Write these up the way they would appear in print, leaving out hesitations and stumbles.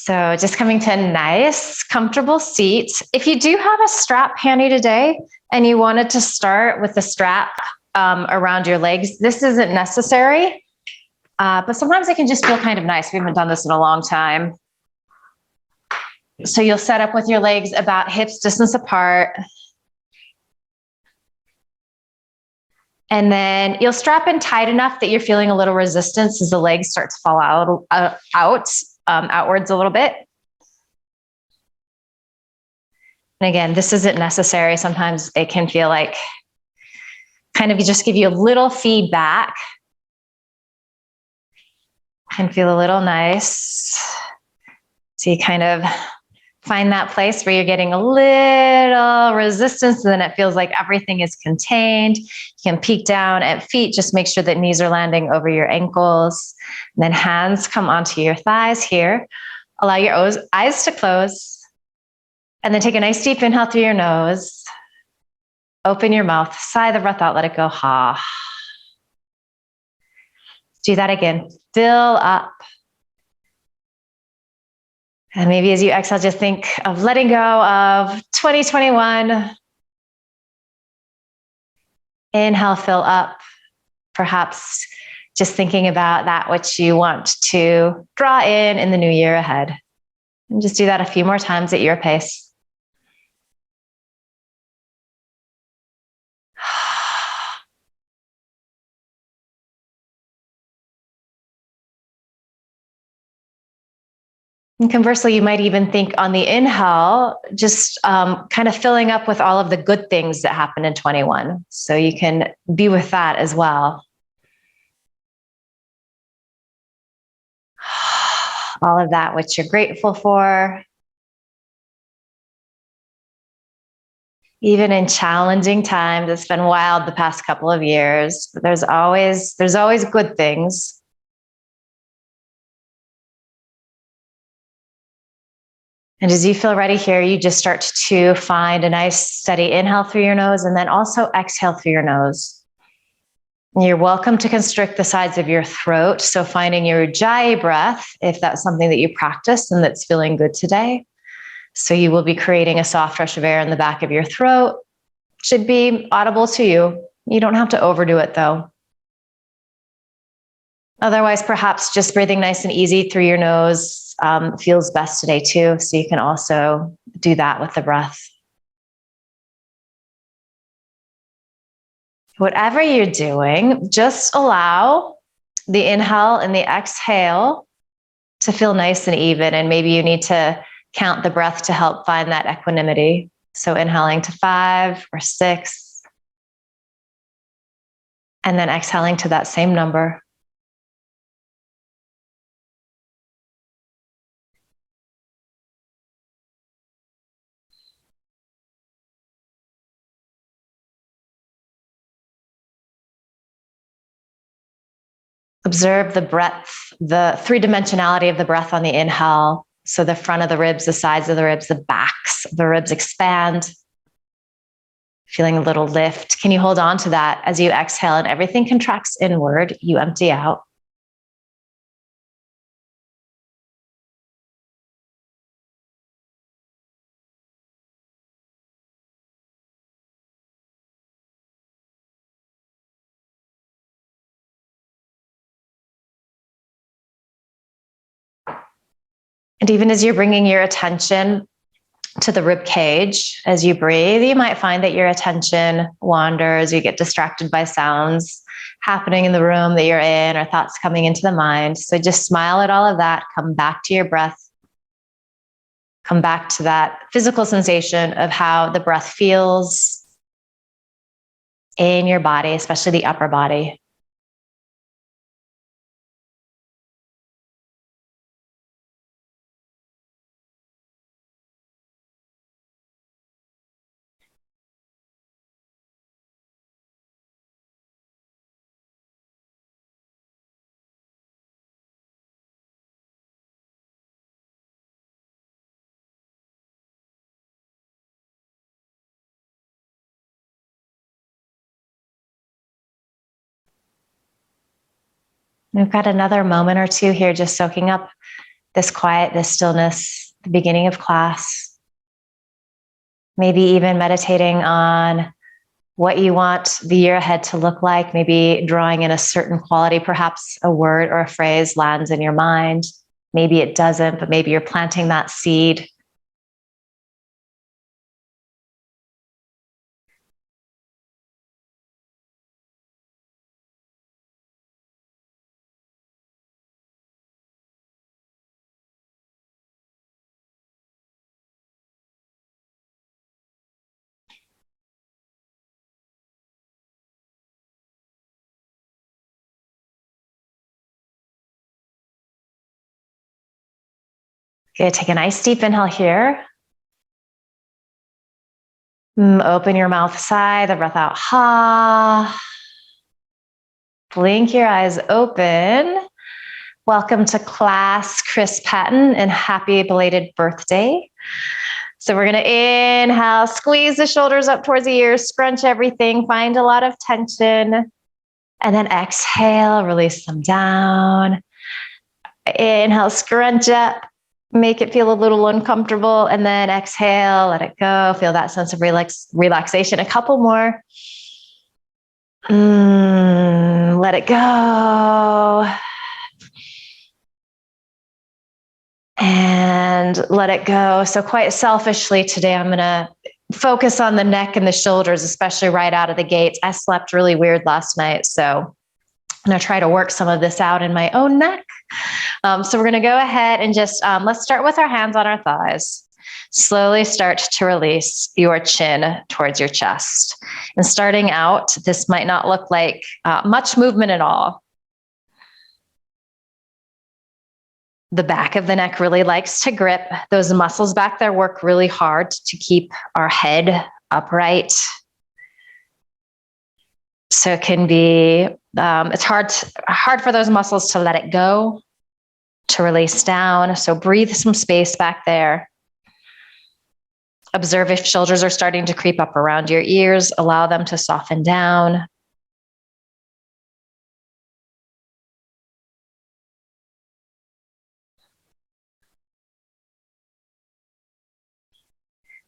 So just coming to a nice, comfortable seat. If you do have a strap handy today and you wanted to start with the strap around your legs, this isn't necessary, but sometimes it can just feel kind of nice. We haven't done this in a long time. So you'll set up with your legs about hips distance apart. And then you'll strap in tight enough that you're feeling a little resistance as the legs start to fall outwards a little bit. And again, this isn't necessary. Sometimes it can feel like kind of just give you a little feedback. Can feel a little nice. So you kind of find that place where you're getting a little resistance, and then it feels like everything is contained. You can peek down at feet, just make sure that knees are landing over your ankles. And then hands come onto your thighs here. Allow your eyes to close. And then take a nice deep inhale through your nose. Open your mouth, sigh the breath out, let it go. Ha. Do that again. Fill up. And maybe as you exhale, just think of letting go of 2021. Inhale, fill up. Perhaps just thinking about that which you want to draw in the new year ahead. And just do that a few more times at your pace. And conversely, you might even think on the inhale, just kind of filling up with all of the good things that happened in 21. So you can be with that as well. All of that which you're grateful for. Even in challenging times, it's been wild the past couple of years, but there's always good things. And as you feel ready here, you just start to find a nice steady inhale through your nose and then also exhale through your nose. And you're welcome to constrict the sides of your throat. So finding your ujjayi breath, if that's something that you practice and that's feeling good today. So you will be creating a soft rush of air in the back of your throat. Should be audible to you. You don't have to overdo it though. Otherwise, perhaps just breathing nice and easy through your nose feels best today too. So you can also do that with the breath. Whatever you're doing, just allow the inhale and the exhale to feel nice and even. And maybe you need to count the breath to help find that equanimity. So inhaling to 5 or 6, and then exhaling to that same number. Observe the breath, the three-dimensionality of the breath on the inhale. So the front of the ribs, the sides of the ribs, the backs of the ribs expand. Feeling a little lift. Can you hold on to that as you exhale and everything contracts inward, you empty out. And even as you're bringing your attention to the rib cage, as you breathe, you might find that your attention wanders, you get distracted by sounds happening in the room that you're in or thoughts coming into the mind. So just smile at all of that, come back to your breath, come back to that physical sensation of how the breath feels in your body, especially the upper body. We've got another moment or two here just soaking up this quiet, this stillness, the beginning of class. Maybe even meditating on what you want the year ahead to look like, maybe drawing in a certain quality, perhaps a word or a phrase lands in your mind. Maybe it doesn't, but maybe you're planting that seed. Okay, take a nice deep inhale here. Open your mouth, sigh the breath out. Ha. Blink your eyes open. Welcome to class, Chris Patton, and happy belated birthday. So we're going to inhale, squeeze the shoulders up towards the ears, scrunch everything, find a lot of tension. And then exhale, release them down. Inhale, scrunch up, make it feel a little uncomfortable. And then exhale, let it go. Feel that sense of relaxation. A couple more. Let it go. And let it go. So quite selfishly today, I'm going to focus on the neck and the shoulders, especially right out of the gates. I slept really weird last night, so I'm going to try to work some of this out in my own neck. So we're going to go ahead and just, let's start with our hands on our thighs. Slowly start to release your chin towards your chest. And starting out, this might not look like much movement at all. The back of the neck really likes to grip. Those muscles back there work really hard to keep our head upright. So it can be, it's hard for those muscles to let it go, to release down. So breathe some space back there. Observe if shoulders are starting to creep up around your ears. Allow them to soften down.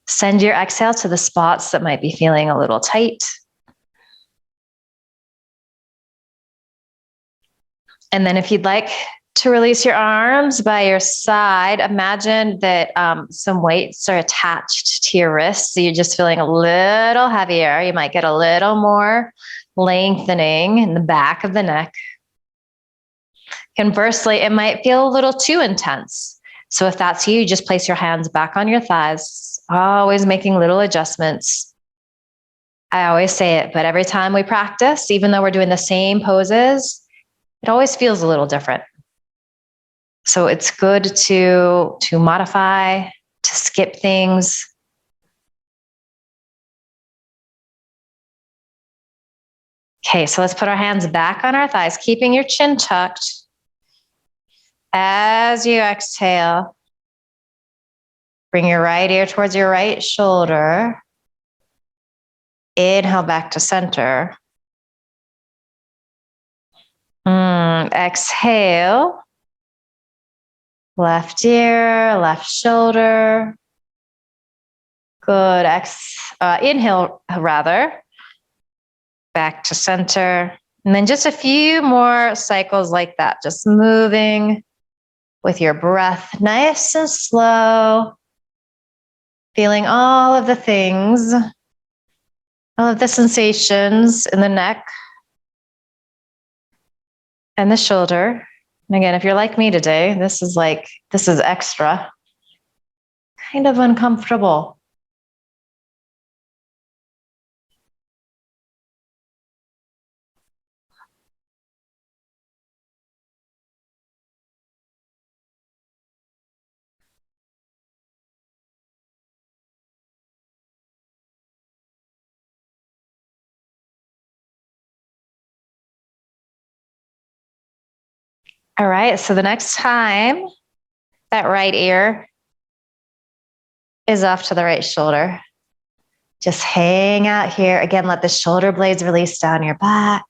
Send your exhale to the spots that might be feeling a little tight. And then if you'd like to release your arms by your side, imagine that some weights are attached to your wrists. So you're just feeling a little heavier. You might get a little more lengthening in the back of the neck. Conversely, it might feel a little too intense. So if that's you, just place your hands back on your thighs, always making little adjustments. I always say it, but every time we practice, even though we're doing the same poses, it always feels a little different. So it's good to modify, to skip things. Okay, so let's put our hands back on our thighs, keeping your chin tucked. As you exhale, bring your right ear towards your right shoulder. Inhale back to center. Exhale. Left ear, left shoulder. Good. Inhale, rather. Back to center. And then just a few more cycles like that. Just moving with your breath, nice and slow. Feeling all of the things, all of the sensations in the neck and the shoulder. And again, if you're like me today, this is extra, kind of uncomfortable. All right, so the next time that right ear is off to the right shoulder, just hang out here. Again, let the shoulder blades release down your back.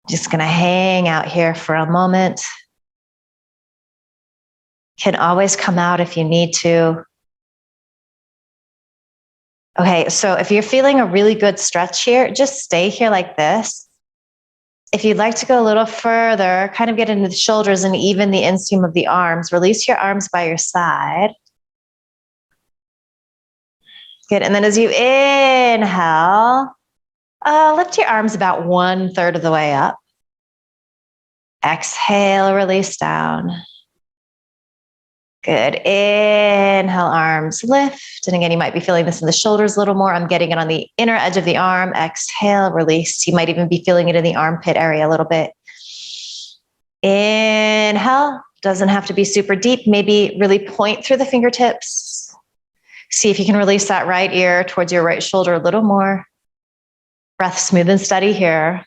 Just gonna hang out here for a moment. Can always come out if you need to. Okay, so if you're feeling a really good stretch here, just stay here like this. If you'd like to go a little further, kind of get into the shoulders and even the inseam of the arms, release your arms by your side. Good. And then as you inhale, lift your arms about 1/3 of the way up. Exhale, release down. Good. Inhale, arms lift. And again, you might be feeling this in the shoulders a little more. I'm getting it on the inner edge of the arm. Exhale, release. You might even be feeling it in the armpit area a little bit. Inhale. Doesn't have to be super deep. Maybe really point through the fingertips. See if you can release that right ear towards your right shoulder a little more. Breath smooth and steady here.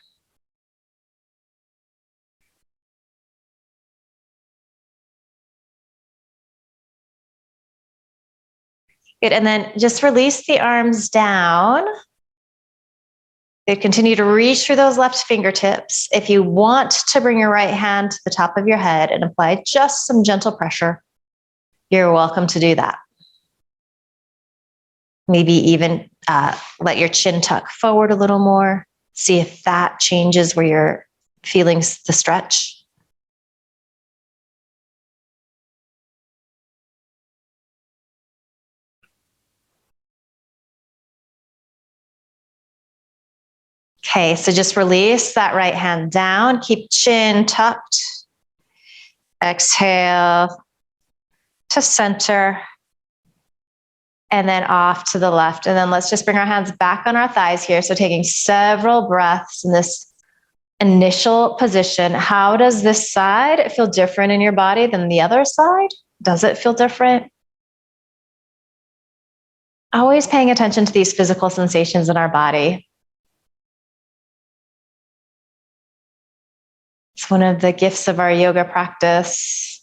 Good. And then just release the arms down. Good. Continue to reach through those left fingertips. If you want to bring your right hand to the top of your head and apply just some gentle pressure, you're welcome to do that. Maybe even let your chin tuck forward a little more. See if that changes where you're feeling the stretch. Okay, so just release that right hand down. Keep chin tucked. Exhale to center. And then off to the left. And then let's just bring our hands back on our thighs here. So taking several breaths in this initial position. How does this side feel different in your body than the other side? Does it feel different? Always paying attention to these physical sensations in our body. It's one of the gifts of our yoga practice.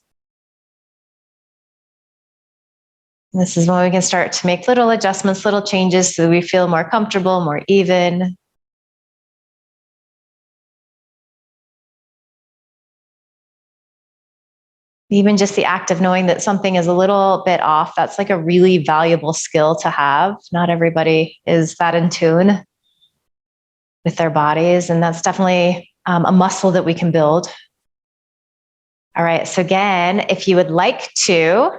This is when we can start to make little adjustments, little changes so that we feel more comfortable, more even. Even just the act of knowing that something is a little bit off, that's like a really valuable skill to have. Not everybody is that in tune with their bodies, and that's definitely a muscle that we can build. All right, so again, if you would like to,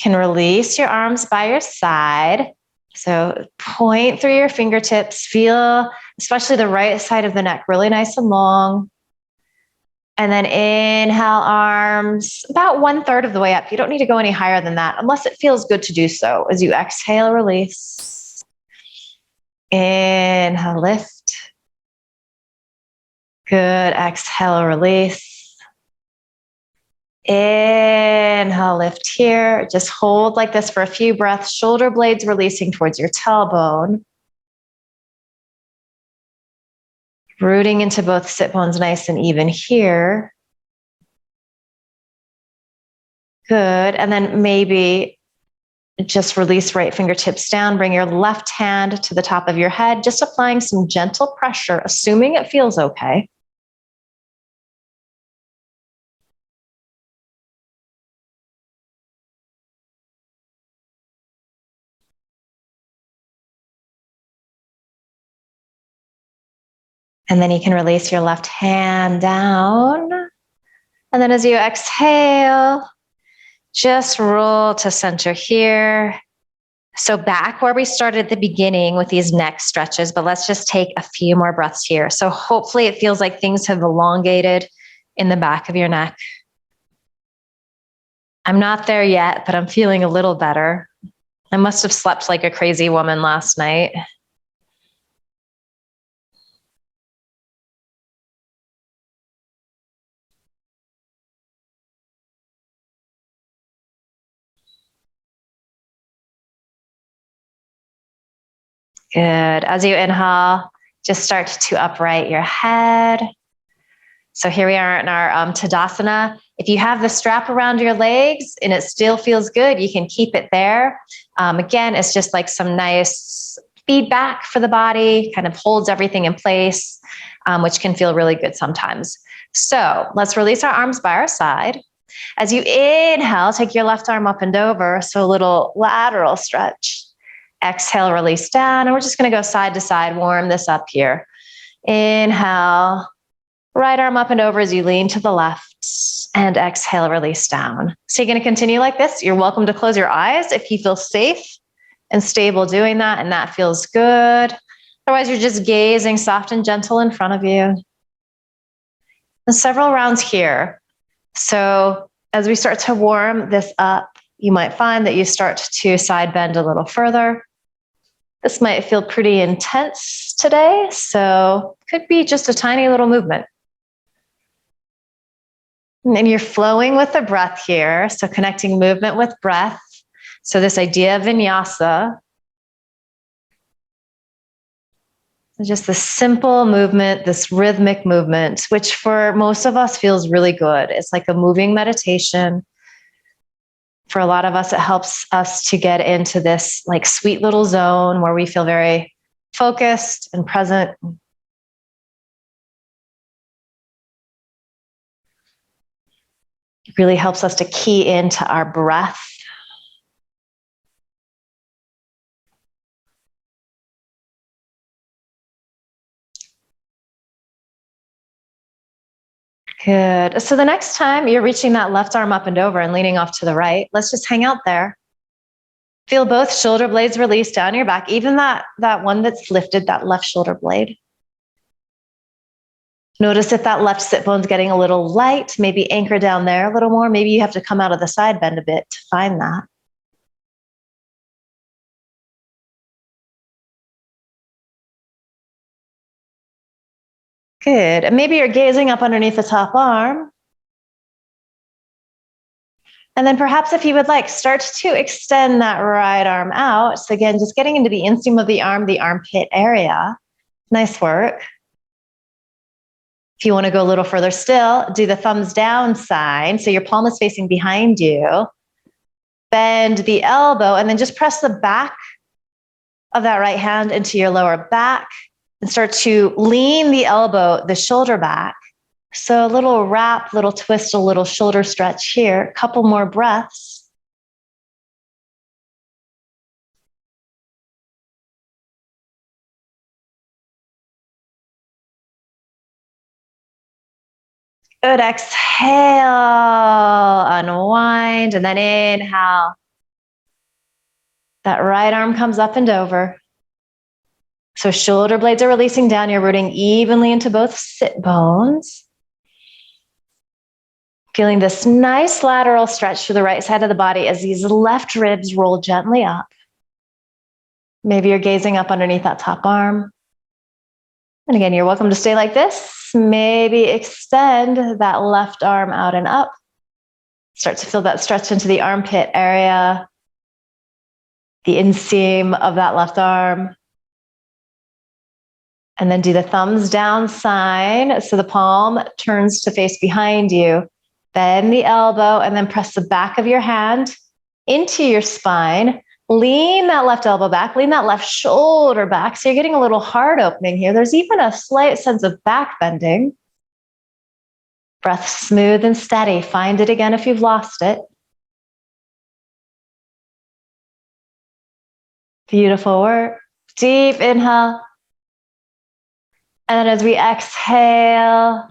can release your arms by your side. So point through your fingertips, feel especially the right side of the neck really nice and long. And then inhale, arms about 1/3 of the way up. You don't need to go any higher than that unless it feels good to do so. As you exhale, release. Inhale, lift. Good. Exhale, release. Inhale, lift here. Just hold like this for a few breaths. Shoulder blades releasing towards your tailbone. Rooting into both sit bones nice and even here. Good. And then maybe just release right fingertips down. Bring your left hand to the top of your head, just applying some gentle pressure, assuming it feels okay. And then you can release your left hand down. And then as you exhale, just roll to center here. So back where we started at the beginning with these neck stretches, but let's just take a few more breaths here. So hopefully it feels like things have elongated in the back of your neck. I'm not there yet, but I'm feeling a little better. I must have slept like a crazy woman last night. Good. As you inhale, just start to upright your head. So here we are in our Tadasana. If you have the strap around your legs and it still feels good, you can keep it there. Again, it's just like some nice feedback for the body, kind of holds everything in place, which can feel really good sometimes. So let's release our arms by our side. As you inhale, take your left arm up and over. So a little lateral stretch. Exhale, release down. And we're just going to go side to side, warm this up here. Inhale, right arm up and over as you lean to the left. And exhale, release down. So you're going to continue like this. You're welcome to close your eyes if you feel safe and stable doing that, and that feels good. Otherwise, you're just gazing soft and gentle in front of you. And several rounds here. So as we start to warm this up, you might find that you start to side bend a little further. This might feel pretty intense today, so it could be just a tiny little movement. And you're flowing with the breath here, so connecting movement with breath. So this idea of vinyasa, just the simple movement, this rhythmic movement, which for most of us feels really good. It's like a moving meditation. For a lot of us, it helps us to get into this like sweet little zone where we feel very focused and present. It really helps us to key into our breath. Good. So the next time you're reaching that left arm up and over and leaning off to the right, let's just hang out there. Feel both shoulder blades release down your back, even that one that's lifted, that left shoulder blade. Notice if that left sit bone's getting a little light, maybe anchor down there a little more. Maybe you have to come out of the side bend a bit to find that. Good. And maybe you're gazing up underneath the top arm. And then perhaps if you would like, start to extend that right arm out. So again, just getting into the inseam of the arm, the armpit area. Nice work. If you want to go a little further still, do the thumbs down sign. So your palm is facing behind you. Bend the elbow and then just press the back of that right hand into your lower back and start to lean the elbow, the shoulder back. So a little wrap, little twist, a little shoulder stretch here. A couple more breaths. Good. Exhale, unwind, and then inhale. That right arm comes up and over. So shoulder blades are releasing down. You're rooting evenly into both sit bones. Feeling this nice lateral stretch through the right side of the body as these left ribs roll gently up. Maybe you're gazing up underneath that top arm. And again, you're welcome to stay like this. Maybe extend that left arm out and up. Start to feel that stretch into the armpit area, the inseam of that left arm. And then do the thumbs down sign. So the palm turns to face behind you. Bend the elbow and then press the back of your hand into your spine. Lean that left elbow back, lean that left shoulder back. So you're getting a little heart opening here. There's even a slight sense of back bending. Breath smooth and steady. Find it again if you've lost it. Beautiful work. Deep inhale. And then as we exhale,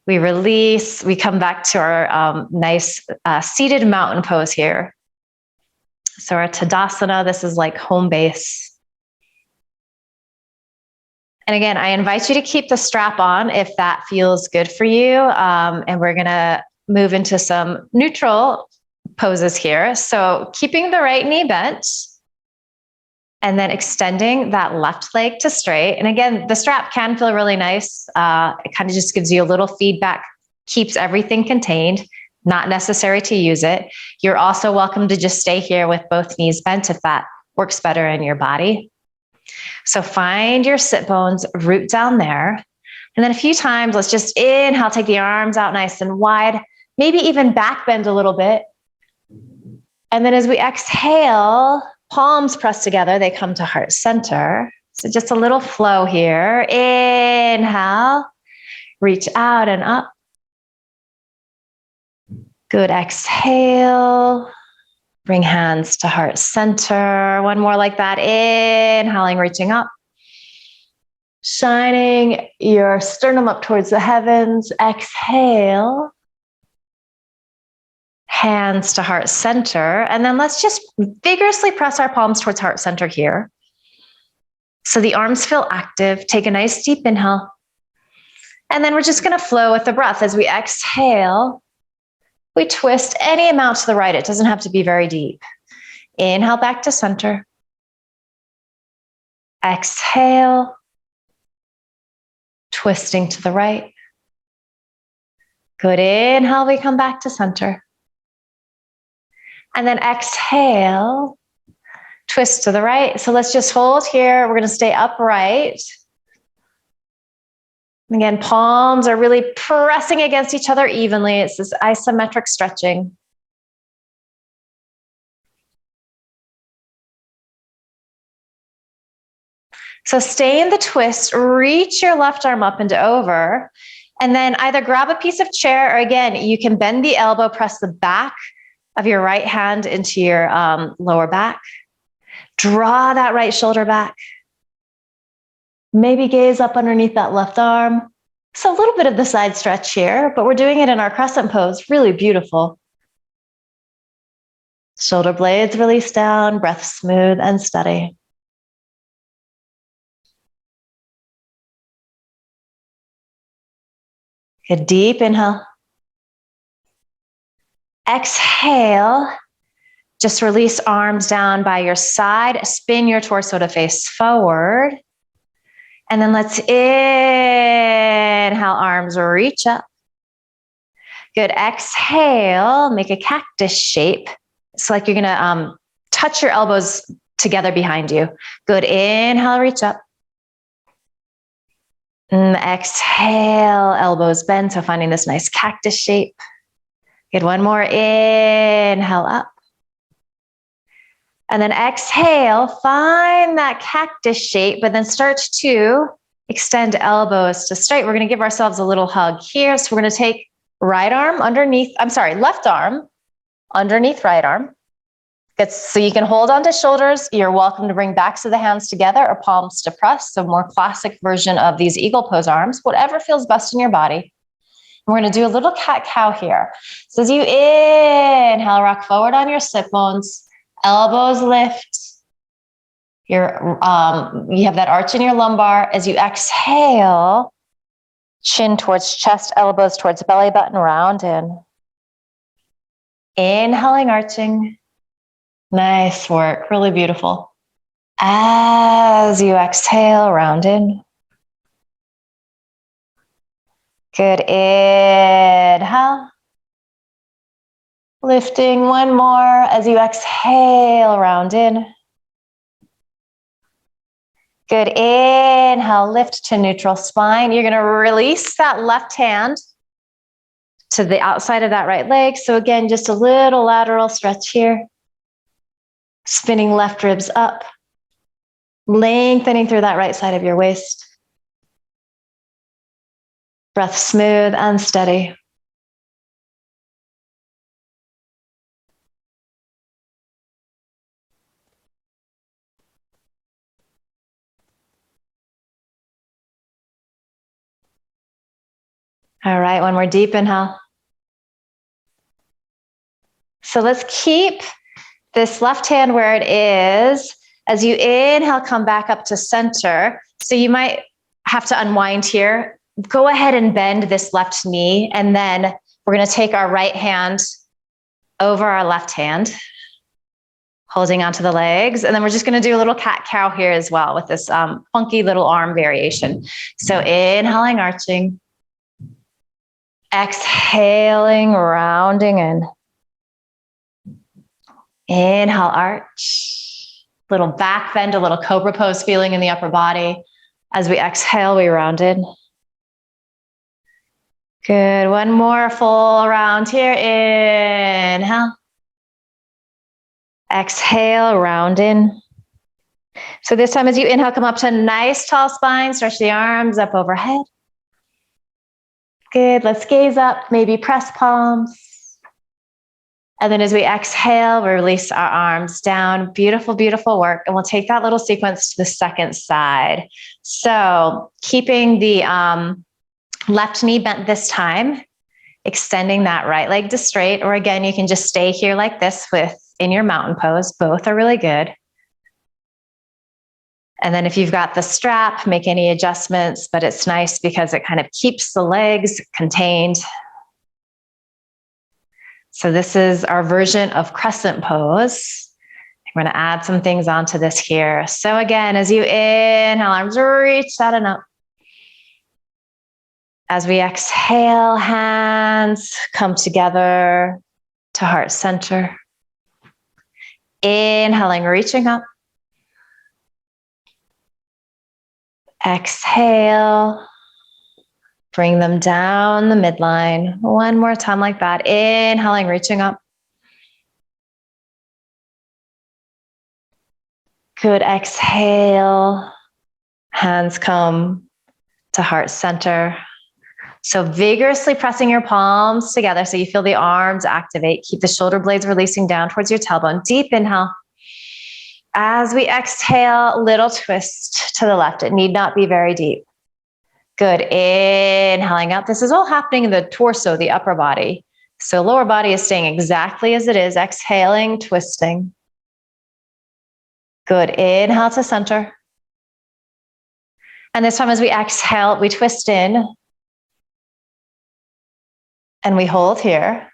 we release, we come back to our nice seated mountain pose here. So our Tadasana, this is like home base. And again, I invite you to keep the strap on if that feels good for you. And we're gonna move into some neutral poses here. So keeping the right knee bent and then extending that left leg to straight. And again, the strap can feel really nice. It kind of just gives you a little feedback, keeps everything contained. Not necessary to use it. You're also welcome to just stay here with both knees bent if that works better in your body. So find your sit bones, root down there. And then a few times, let's just inhale, take the arms out nice and wide, maybe even back bend a little bit. And then as we exhale, palms press together, they come to heart center. So just a little flow here. Inhale, reach out and up. Good, exhale. Bring hands to heart center. One more like that. Inhaling, reaching up. Shining your sternum up towards the heavens. Exhale. Hands to heart center. And then let's just vigorously press our palms towards heart center here. So the arms feel active. Take a nice deep inhale. And then we're just going to flow with the breath. As we exhale, we twist any amount to the right. It doesn't have to be very deep. Inhale back to center. Exhale. Twisting to the right. Good. Inhale, we come back to center. And then exhale, twist to the right. So let's just hold here. We're going to stay upright. Again, palms are really pressing against each other evenly. It's this isometric stretching. So stay in the twist, reach your left arm up and over, and then either grab a piece of chair, or again, you can bend the elbow, press the back of your right hand into your lower back. Draw that right shoulder back. Maybe gaze up underneath that left arm. So a little bit of the side stretch here, but we're doing it in our crescent pose. Really beautiful. Shoulder blades release down, breath smooth and steady. Good, deep inhale. Exhale. Just release arms down by your side. Spin your torso to face forward. And then let's inhale, arms reach up. Good, exhale, make a cactus shape. It's like you're gonna touch your elbows together behind you. Good, inhale, reach up. Exhale, elbows bend, so finding this nice cactus shape. Good, one more, inhale up. And then exhale, find that cactus shape, but then start to extend elbows to straight. We're going to give ourselves a little hug here. So we're going to take left arm underneath right arm. Good. So you can hold onto shoulders. You're welcome to bring backs of the hands together or palms to press. So more classic version of these eagle pose arms, whatever feels best in your body. We're going to do a little cat-cow here. So as you inhale, rock forward on your sit bones. Elbows lift. You have that arch in your lumbar. As you exhale, chin towards chest, elbows towards belly button, round in. Inhaling, arching. Nice work, really beautiful. As you exhale, round in. Good, inhale. Lifting one more as you exhale, round in. Good, inhale, lift to neutral spine. You're gonna release that left hand to the outside of that right leg. So again, just a little lateral stretch here. Spinning left ribs up, lengthening through that right side of your waist. Breath smooth and steady. All right, one more deep inhale. So let's keep this left hand where it is. As you inhale, come back up to center. So you might have to unwind here. Go ahead and bend this left knee, and then we're going to take our right hand over our left hand, holding onto the legs. And then we're just going to do a little cat-cow here as well with this funky little arm variation. So inhaling, arching. Exhaling, rounding in. Inhale, arch. Little back bend, a little cobra pose feeling in the upper body. As we exhale, we round in. Good, one more full round here. Inhale. Exhale, round in. So this time as you inhale, come up to a nice tall spine, stretch the arms up overhead. Good, let's gaze up, maybe press palms. And then as we exhale, we release our arms down. Beautiful, beautiful work. And we'll take that little sequence to the second side. So keeping the left knee bent this time, extending that right leg to straight, or again, you can just stay here like this in your mountain pose. Both are really good. And then if you've got the strap, make any adjustments, but it's nice because it kind of keeps the legs contained. So this is our version of crescent pose. We're going to add some things onto this here. So again, as you inhale, arms reach out and up. As we exhale, hands come together to heart center. Inhaling, reaching up. Exhale. Bring them down the midline. One more time like that. Inhaling, reaching up. Good. Exhale. Hands come to heart center. So vigorously pressing your palms together so you feel the arms activate. Keep the shoulder blades releasing down towards your tailbone. Deep inhale. As we exhale, little twist to the left. It need not be very deep. Good. Inhaling up. This is all happening in the torso, the upper body. So lower body is staying exactly as it is. Exhaling, twisting. Good. Inhale to center. And this time as we exhale, we twist in. And we hold here.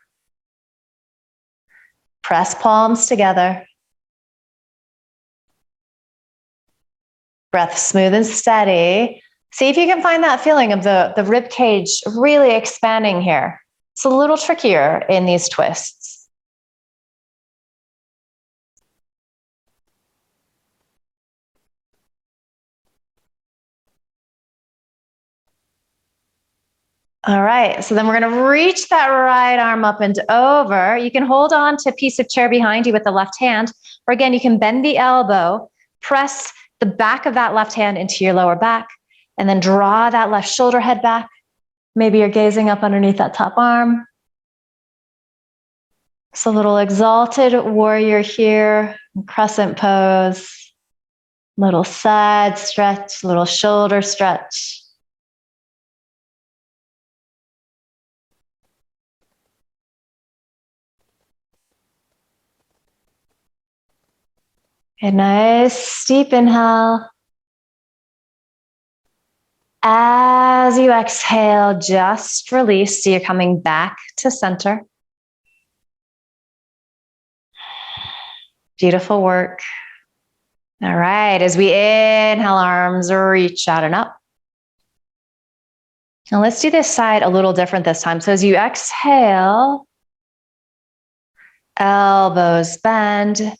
Press palms together. Breath smooth and steady. See if you can find that feeling of the rib cage really expanding here. It's a little trickier in these twists. All right, so then we're going to reach that right arm up and over. You can hold on to a piece of chair behind you with the left hand, or again, you can bend the elbow, press the back of that left hand into your lower back, and then draw that left shoulder head back. Maybe you're gazing up underneath that top arm. It's a little exalted warrior here, crescent pose. Little side stretch, little shoulder stretch. A nice deep inhale. As you exhale, just release. So you're coming back to center. Beautiful work. All right, as we inhale, arms reach out and up. Now let's do this side a little different this time. So as you exhale, elbows bend.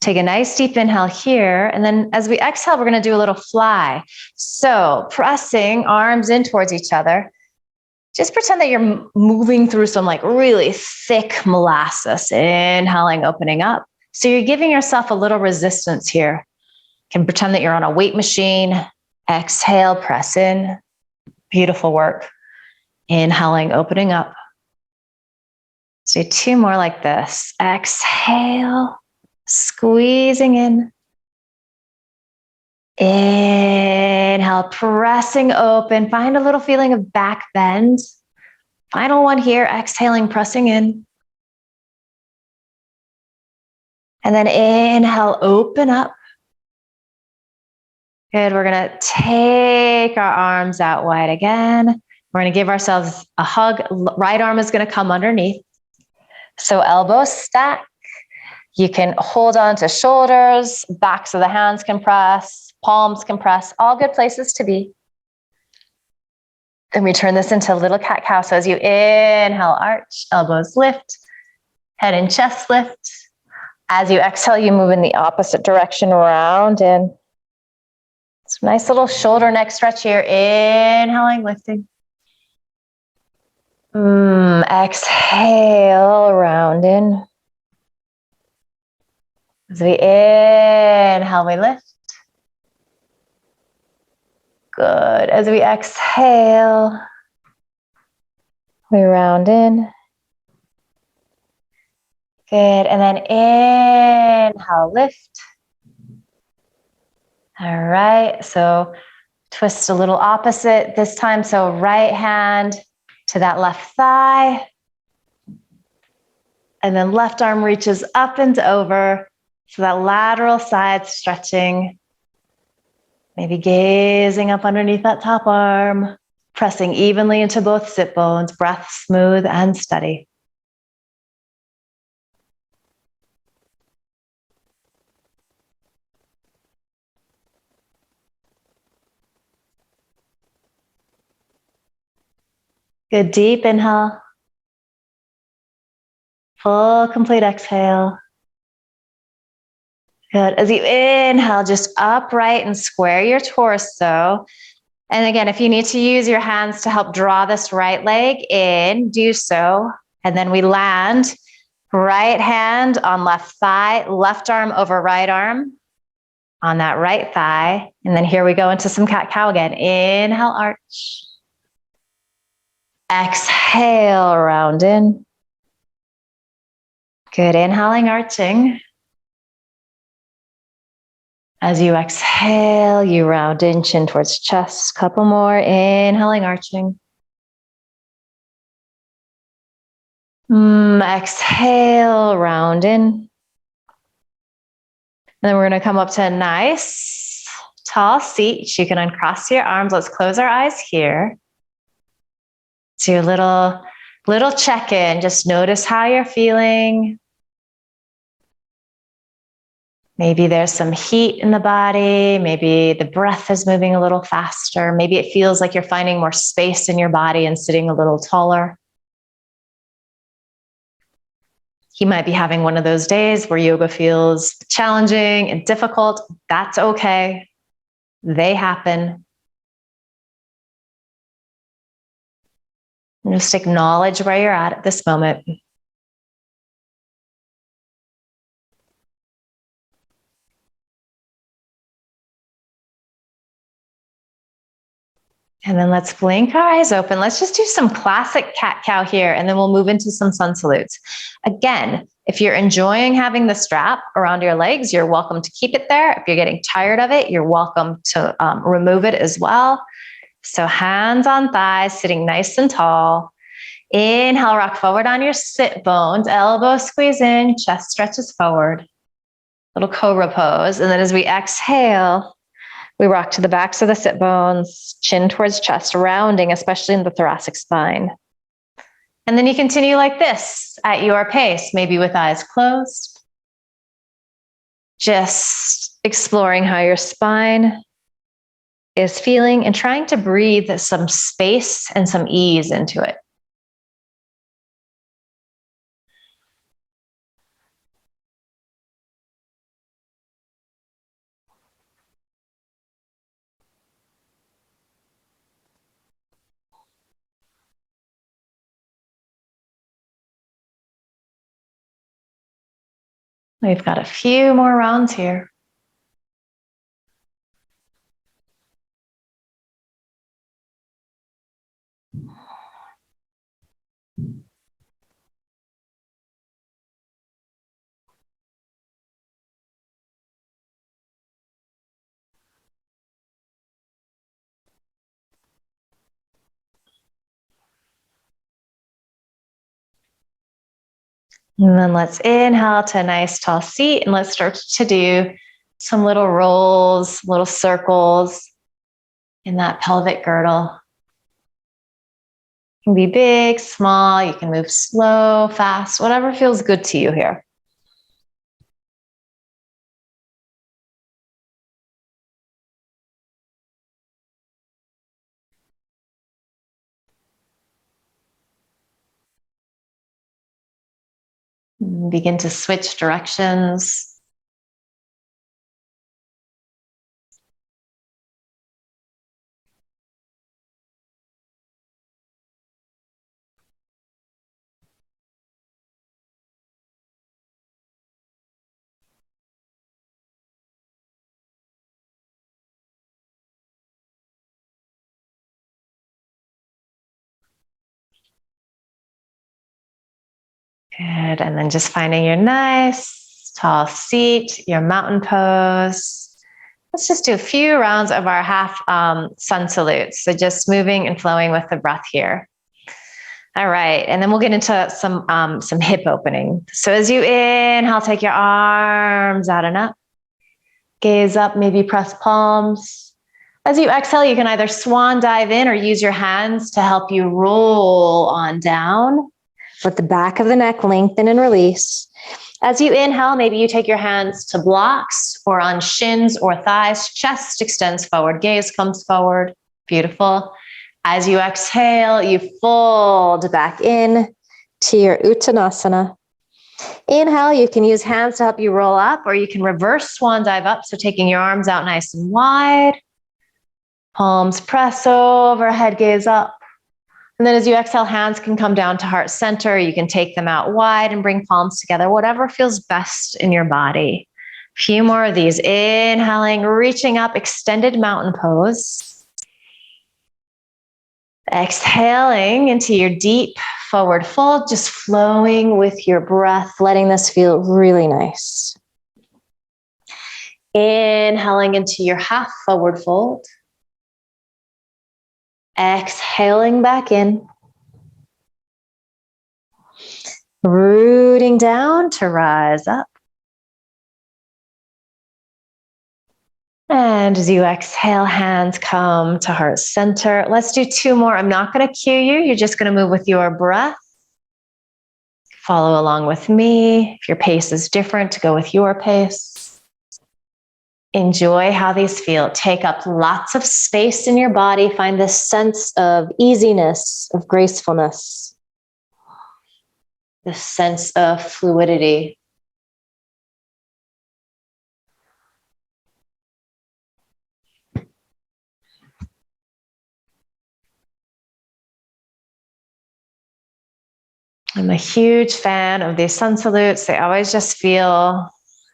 Take a nice deep inhale here. And then as we exhale, we're going to do a little fly. So pressing arms in towards each other. Just pretend that you're moving through some like really thick molasses. Inhaling, opening up. So you're giving yourself a little resistance here. You can pretend that you're on a weight machine. Exhale, press in. Beautiful work. Inhaling, opening up. Let's do two more like this. Exhale. Squeezing in. Inhale, pressing open. Find a little feeling of back bend. Final one here, exhaling, pressing in. And then inhale, open up. Good, we're gonna take our arms out wide again. We're gonna give ourselves a hug. Right arm is gonna come underneath. So elbows stack. You can hold on to shoulders, backs of the hands can press, palms can press, all good places to be. Then we turn this into a little cat-cow. So as you inhale, arch, elbows lift, head and chest lift. As you exhale, you move in the opposite direction around in. It's a nice little shoulder neck stretch here. Inhaling, lifting. Exhale, round in. As we inhale, we lift. Good. As we exhale, we round in. Good. And then inhale, lift. All right. So twist a little opposite this time. So right hand to that left thigh. And then left arm reaches up and over. So that lateral side stretching. Maybe gazing up underneath that top arm. Pressing evenly into both sit bones. Breath smooth and steady. Good. Deep inhale. Full, complete exhale. Good. As you inhale, just upright and square your torso. And again, if you need to use your hands to help draw this right leg in, do so. And then we land, right hand on left thigh, left arm over right arm on that right thigh. And then here we go into some cat-cow again. Inhale, arch. Exhale, round in. Good. Inhaling, arching. As you exhale, you round in, chin towards chest. Couple more. Inhaling, arching. Exhale, round in. And then we're going to come up to a nice tall seat. You can uncross your arms. Let's close our eyes here. So your little check-in. Just notice how you're feeling. Maybe there's some heat in the body. Maybe the breath is moving a little faster. Maybe it feels like you're finding more space in your body and sitting a little taller. You might be having one of those days where yoga feels challenging and difficult. That's okay. They happen. And just acknowledge where you're at this moment. And then let's blink our eyes open. Let's just do some classic cat-cow here, and then we'll move into some sun salutes. Again, if you're enjoying having the strap around your legs, you're welcome to keep it there. If you're getting tired of it, you're welcome to remove it as well. So hands on thighs, sitting nice and tall. Inhale, rock forward on your sit bones. Elbows squeeze in, chest stretches forward. Little cobra pose. And then as we exhale, we rock to the backs of the sit bones, chin towards chest, rounding, especially in the thoracic spine. And then you continue like this at your pace, maybe with eyes closed. Just exploring how your spine is feeling and trying to breathe some space and some ease into it. We've got a few more rounds here. And then let's inhale to a nice tall seat, and let's start to do some little rolls, little circles in that pelvic girdle. It can be big, small, you can move slow, fast, whatever feels good to you here. Begin to switch directions. Good. And then just finding your nice tall seat, your mountain pose. Let's just do a few rounds of our half sun salutes. So just moving and flowing with the breath here. All right. And then we'll get into some hip opening. So as you inhale, take your arms out and up. Gaze up, maybe press palms. As you exhale, you can either swan dive in or use your hands to help you roll on down. Let the back of the neck lengthen and release. As you inhale, maybe you take your hands to blocks or on shins or thighs. Chest extends forward, gaze comes forward. Beautiful. As you exhale, you fold back in to your Uttanasana. Inhale, you can use hands to help you roll up, or you can reverse swan dive up. So taking your arms out nice and wide. Palms press over, head gaze up. And then as you exhale, hands can come down to heart center. You can take them out wide and bring palms together, whatever feels best in your body. A few more of these. Inhaling, reaching up, extended mountain pose. Exhaling into your deep forward fold, just flowing with your breath, letting this feel really nice. Inhaling into your half forward fold. Exhaling back in. Rooting down to rise up. And as you exhale, hands come to heart center. Let's do two more. I'm not going to cue you. You're just going to move with your breath. Follow along with me. If your pace is different, go with your pace. Enjoy how these feel. Take up lots of space in your body. Find this sense of easiness, of gracefulness, this sense of fluidity. I'm a huge fan of these sun salutes. They always just feel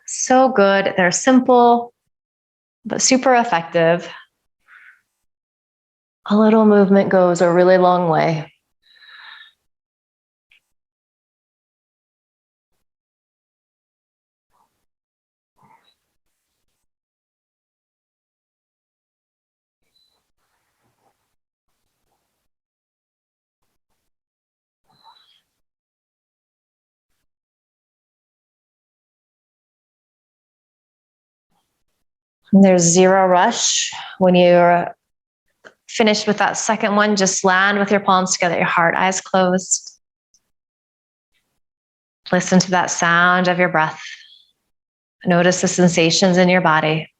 so good. They're simple, but super effective. A little movement goes a really long way. And there's zero rush. When you're finished with that second one, just land with your palms together, your heart, eyes closed. Listen to that sound of your breath. Notice the sensations in your body.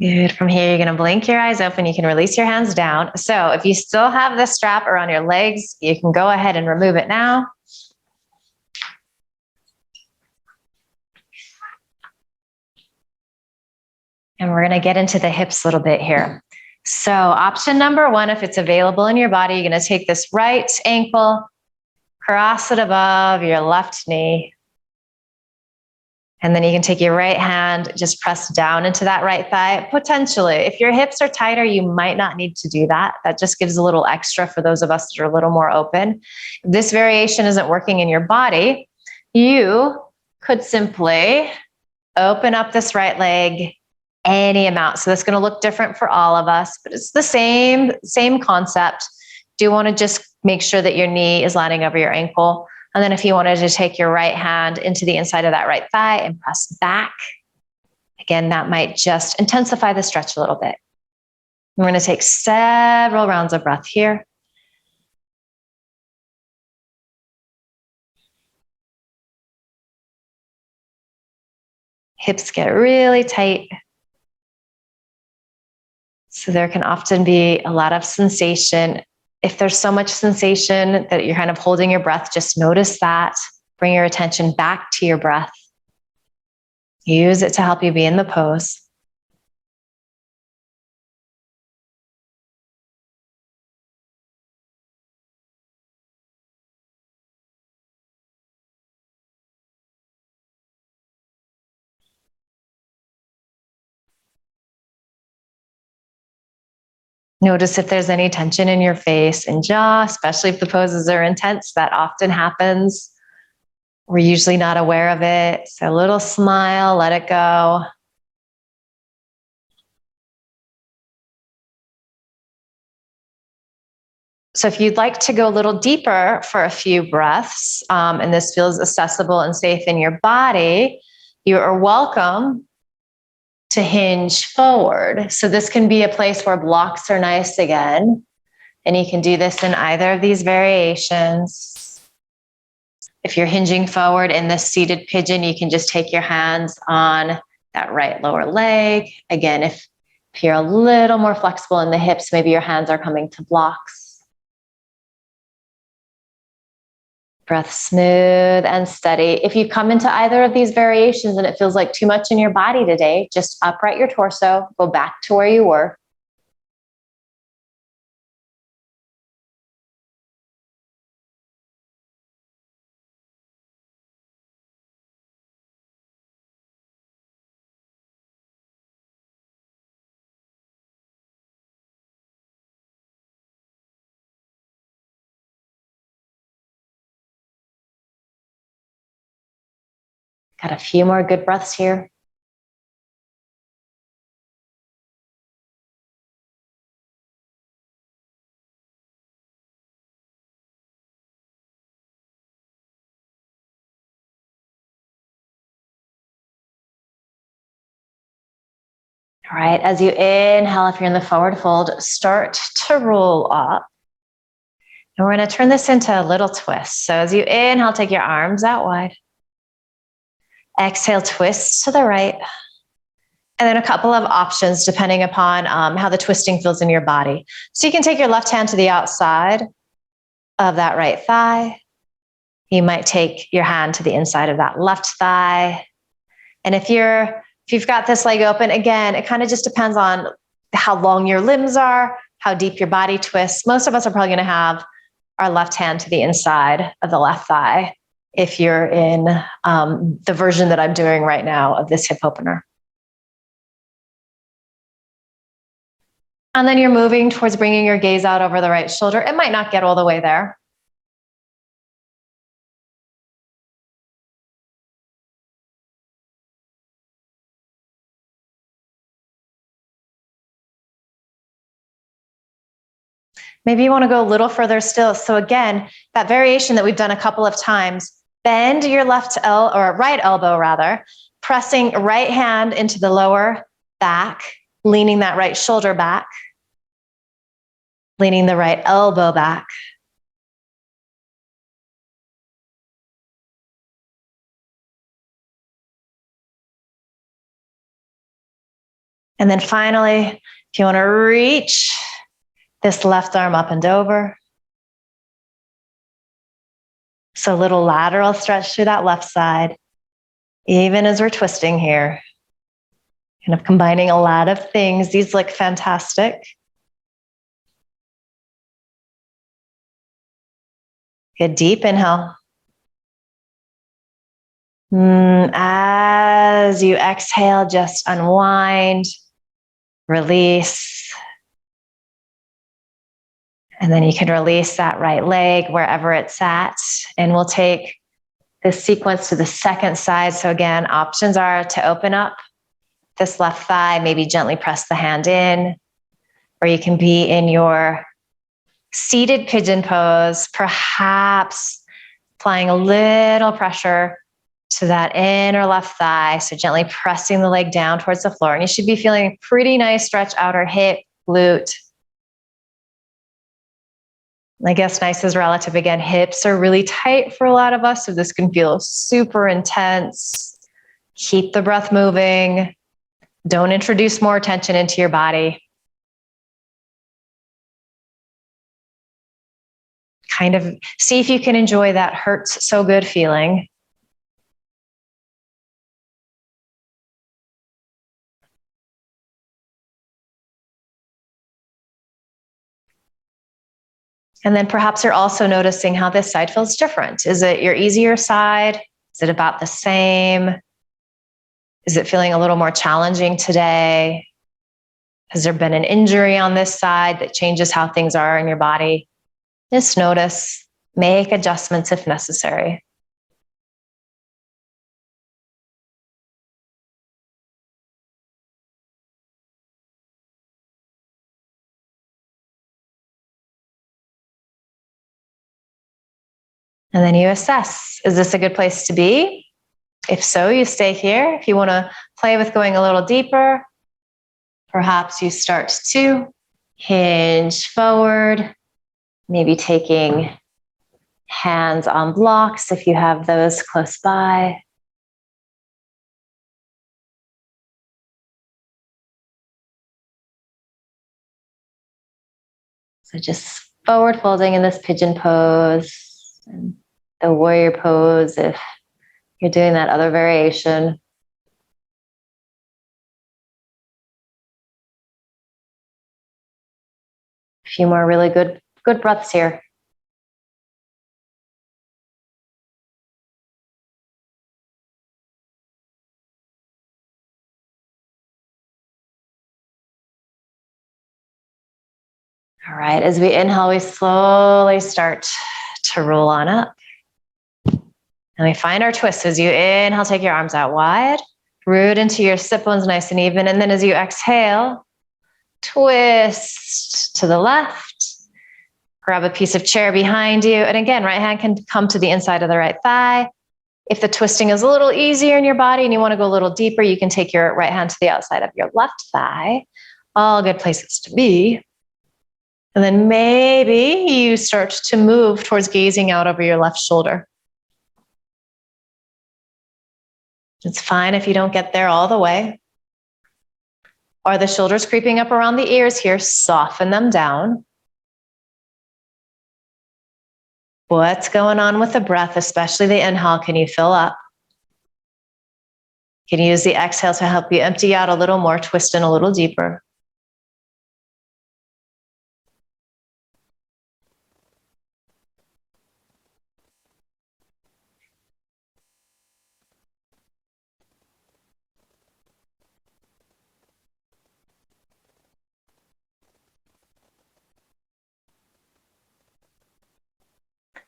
Good. From here, you're going to blink your eyes open. You can release your hands down. So if you still have the strap around your legs, you can go ahead and remove it now. And we're going to get into the hips a little bit here. So option number one, if it's available in your body, you're going to take this right ankle, cross it above your left knee. And then you can take your right hand, just press down into that right thigh. Potentially, if your hips are tighter, you might not need to do that. That just gives a little extra for those of us that are a little more open. If this variation isn't working in your body, you could simply open up this right leg any amount. So that's going to look different for all of us, but it's the same concept. Do you want to just make sure that your knee is landing over your ankle? And then if you wanted to take your right hand into the inside of that right thigh and press back, again, that might just intensify the stretch a little bit. We're going to take several rounds of breath here. Hips get really tight. So there can often be a lot of sensation. If there's so much sensation that you're kind of holding your breath, just notice that. Bring your attention back to your breath. Use it to help you be in the pose. Notice if there's any tension in your face and jaw, especially if the poses are intense. That often happens. We're usually not aware of it. So a little smile, let it go. So if you'd like to go a little deeper for a few breaths, and this feels accessible and safe in your body, you are welcome to hinge forward. So this can be a place where blocks are nice again. And you can do this in either of these variations. If you're hinging forward in this seated pigeon, you can just take your hands on that right lower leg. Again, if you're a little more flexible in the hips, maybe your hands are coming to blocks. Breath smooth and steady. If you come into either of these variations and it feels like too much in your body today, just upright your torso, go back to where you were. Got a few more good breaths here. All right, as you inhale, if you're in the forward fold, start to roll up. And we're going to turn this into a little twist. So as you inhale, take your arms out wide. Exhale, twist to the right. And then a couple of options depending upon how the twisting feels in your body. So you can take your left hand to the outside of that right thigh. You might take your hand to the inside of that left thigh. And if you've got this leg open, again, it kind of just depends on how long your limbs are, how deep your body twists. Most of us are probably going to have our left hand to the inside of the left thigh if you're in the version that I'm doing right now of this hip opener. And then you're moving towards bringing your gaze out over the right shoulder. It might not get all the way there. Maybe you want to go a little further still. So again, that variation that we've done a couple of times, bend your right elbow rather, pressing right hand into the lower back, leaning that right shoulder back, leaning the right elbow back. And then finally, if you want to reach this left arm up and over. So a little lateral stretch through that left side, even as we're twisting here. Kind of combining a lot of things. These look fantastic. Good deep inhale. As you exhale, just unwind, release. And then you can release that right leg wherever it's at. And we'll take this sequence to the second side. So again, options are to open up this left thigh, maybe gently press the hand in, or you can be in your seated pigeon pose, perhaps applying a little pressure to that inner left thigh. So gently pressing the leg down towards the floor. And you should be feeling a pretty nice stretch outer hip, glute. I guess nice is relative again. Hips are really tight for a lot of us, so this can feel super intense. Keep the breath moving. Don't introduce more tension into your body. Kind of see if you can enjoy that hurts so good feeling. And then perhaps you're also noticing how this side feels different. Is it your easier side? Is it about the same? Is it feeling a little more challenging today? Has there been an injury on this side that changes how things are in your body? Just notice, make adjustments if necessary. And then you assess, is this a good place to be? If so, you stay here. If you want to play with going a little deeper, perhaps you start to hinge forward, maybe taking hands on blocks if you have those close by. So just forward folding in this pigeon pose and the warrior pose if you're doing that other variation. A few more really good breaths here. All right, as we inhale, we slowly start to roll on up. And we find our twist. As you inhale, take your arms out wide, root into your sit bones nice and even. And then as you exhale, twist to the left, grab a piece of chair behind you. And again, right hand can come to the inside of the right thigh. If the twisting is a little easier in your body and you want to go a little deeper, you can take your right hand to the outside of your left thigh. All good places to be. And then maybe you start to move towards gazing out over your left shoulder. It's fine if you don't get there all the way. Are the shoulders creeping up around the ears here? Soften them down. What's going on with the breath, especially the inhale? Can you fill up? Can you use the exhale to help you empty out a little more, twist in a little deeper?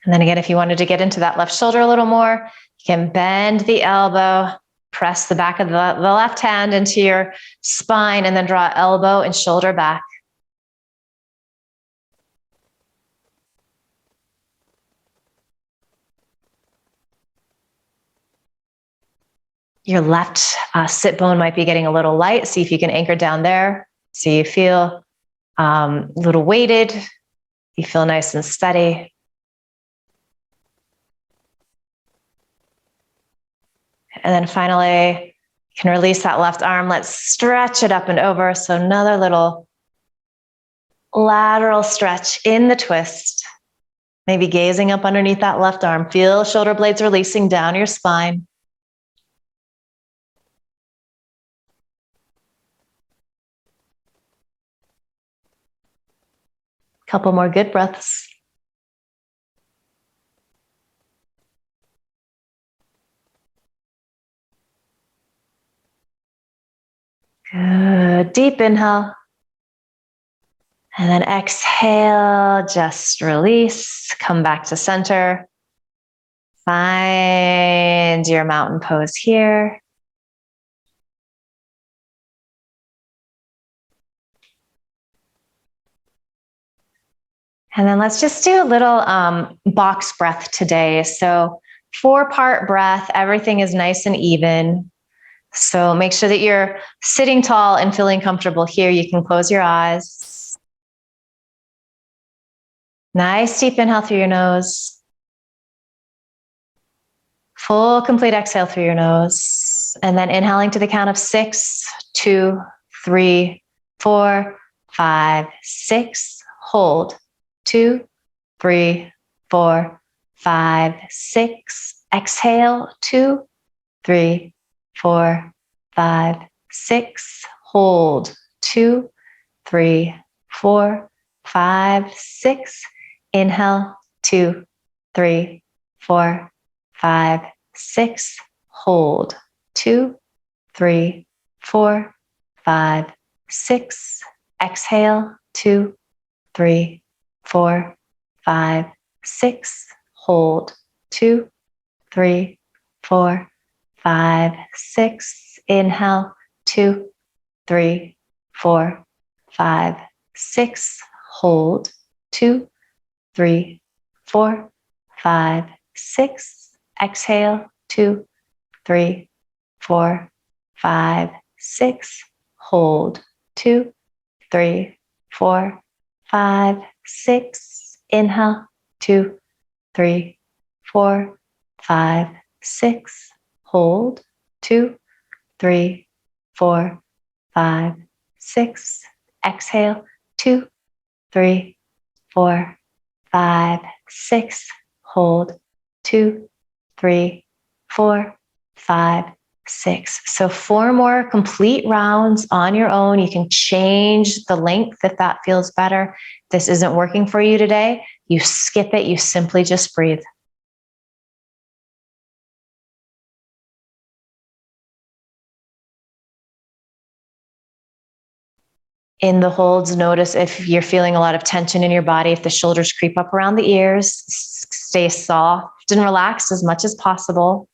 And then again, if you wanted to get into that left shoulder a little more, you can bend the elbow, press the back of the left hand into your spine, and then draw elbow and shoulder back. Your left sit bone might be getting a little light. See if you can anchor down there. So you feel a little weighted. You feel nice and steady. And then finally, you can release that left arm. Let's stretch it up and over. So another little lateral stretch in the twist. Maybe gazing up underneath that left arm. Feel shoulder blades releasing down your spine. Couple more good breaths. Good. Deep inhale. And then exhale, just release. Come back to center. Find your mountain pose here. And then let's just do a little box breath today. So 4-part breath, everything is nice and even. So make sure that you're sitting tall and feeling comfortable here. You can close your eyes. Nice deep inhale through your nose. Full complete exhale through your nose. And then inhaling to the count of 6, 2, 3, 4, 5, 6. Hold. 2, 3, 4, 5, 6. Exhale. 2, 3, 4, 5, 6. Hold. 2, 3, 4, 5, 6. Inhale. 2, 3, 4, 5, 6. Hold. 2, 3, 4, 5, 6. Exhale, 2, 3, 4, 5, 6. Hold, 2, 3, 4, 5, 6. Inhale, 2, 3, 4, 5, 6. Hold, 2, 3, 4, 5, 6. Exhale, 2, 3, 4, 5, 6. Hold, 2, 3, 4, 5, 6. Inhale, 2, 3, 4, 5, 6. Hold, 2, 3, 4, 5, 6. Exhale, 2, 3, 4, 5, 6. Hold, 2, 3, 4, 5, 6. So 4 more complete rounds on your own. You can change the length if that feels better. If this isn't working for you today, you skip it. You simply just breathe. In the holds, notice if you're feeling a lot of tension in your body, if the shoulders creep up around the ears, stay soft and relaxed as much as possible.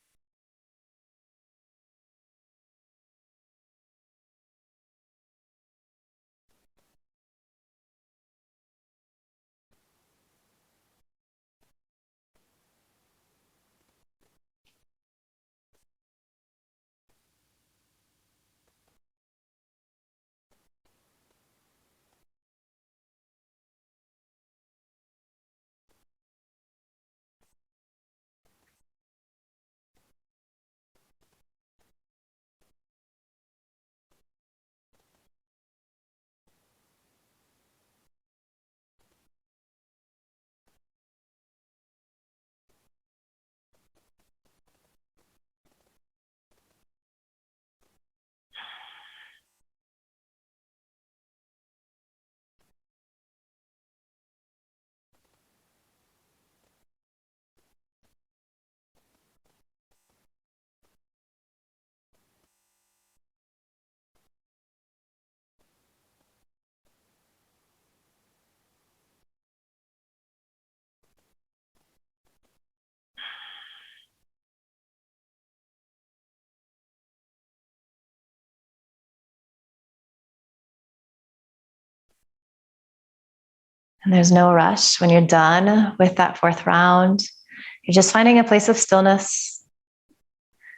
And there's no rush. When you're done with that 4th round, you're just finding a place of stillness.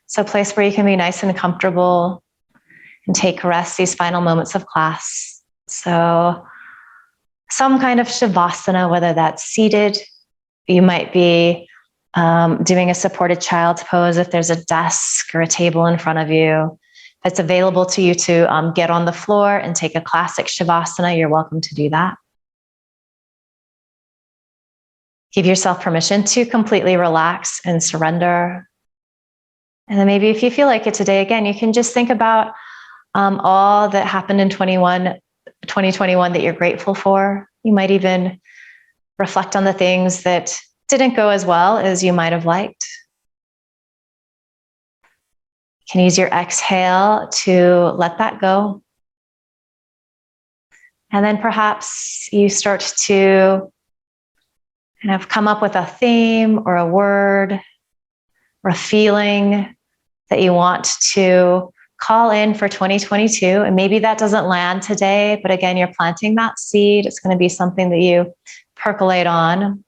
So a place where you can be nice and comfortable and take rest these final moments of class. So some kind of shavasana, whether that's seated, you might be doing a supported child's pose if there's a desk or a table in front of you. If it's available to you to get on the floor and take a classic shavasana, you're welcome to do that. Give yourself permission to completely relax and surrender. And then maybe if you feel like it today, again, you can just think about all that happened in 2021 that you're grateful for. You might even reflect on the things that didn't go as well as you might have liked. You can use your exhale to let that go. And then perhaps you start to kind of come up with a theme or a word or a feeling that you want to call in for 2022. And maybe that doesn't land today, but again, you're planting that seed. It's going to be something that you percolate on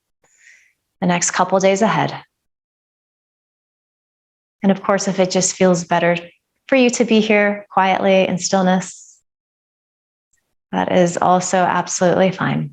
the next couple days ahead. And of course, if it just feels better for you to be here quietly in stillness, that is also absolutely fine.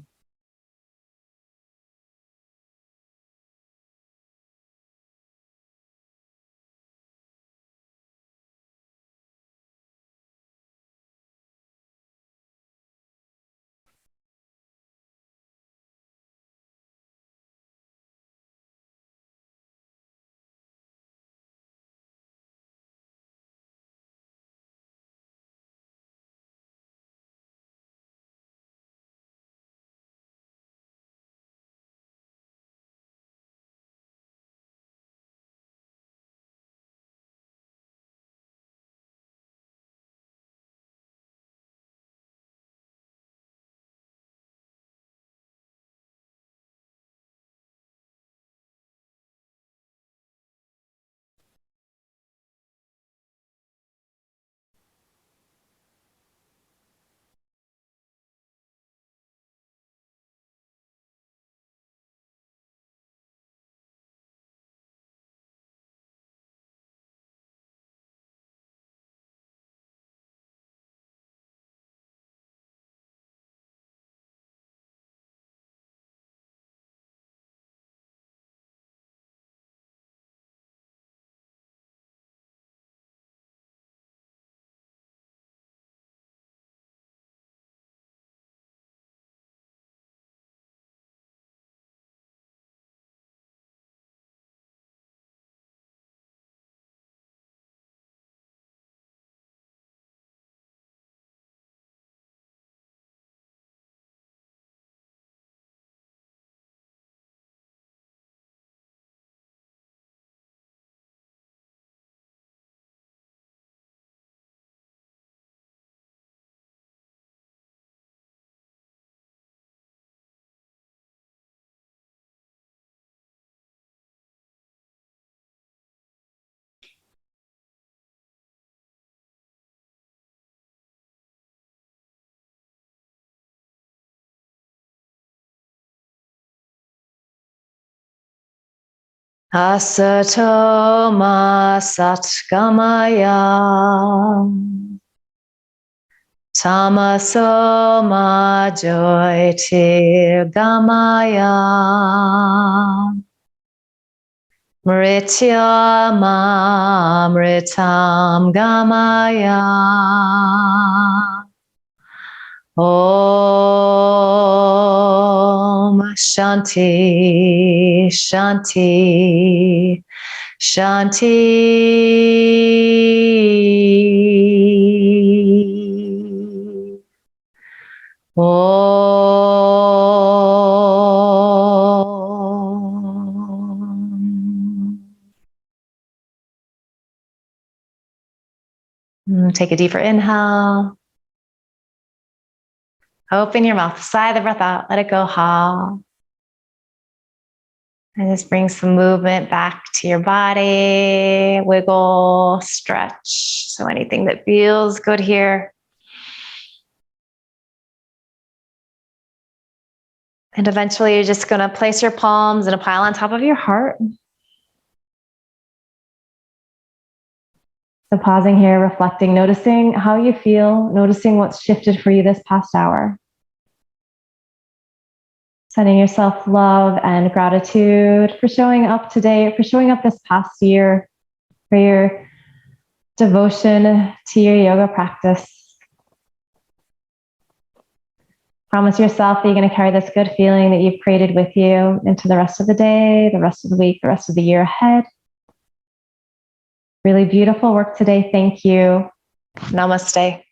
Asato ma satgamaya. Tamaso ma jyotirgamaya. Mritya ma mritam gamaya. Om Shanti Shanti Shanti. Take a deeper inhale. Open your mouth, sigh the breath out, let it go. Ha. And just bring some movement back to your body. Wiggle, stretch. So anything that feels good here. And eventually you're just going to place your palms in a pile on top of your heart. So pausing here, reflecting, noticing how you feel, noticing what's shifted for you this past hour. Sending yourself love and gratitude for showing up today, for showing up this past year, for your devotion to your yoga practice. Promise yourself that you're going to carry this good feeling that you've created with you into the rest of the day, the rest of the week, the rest of the year ahead. Really beautiful work today. Thank you. Namaste.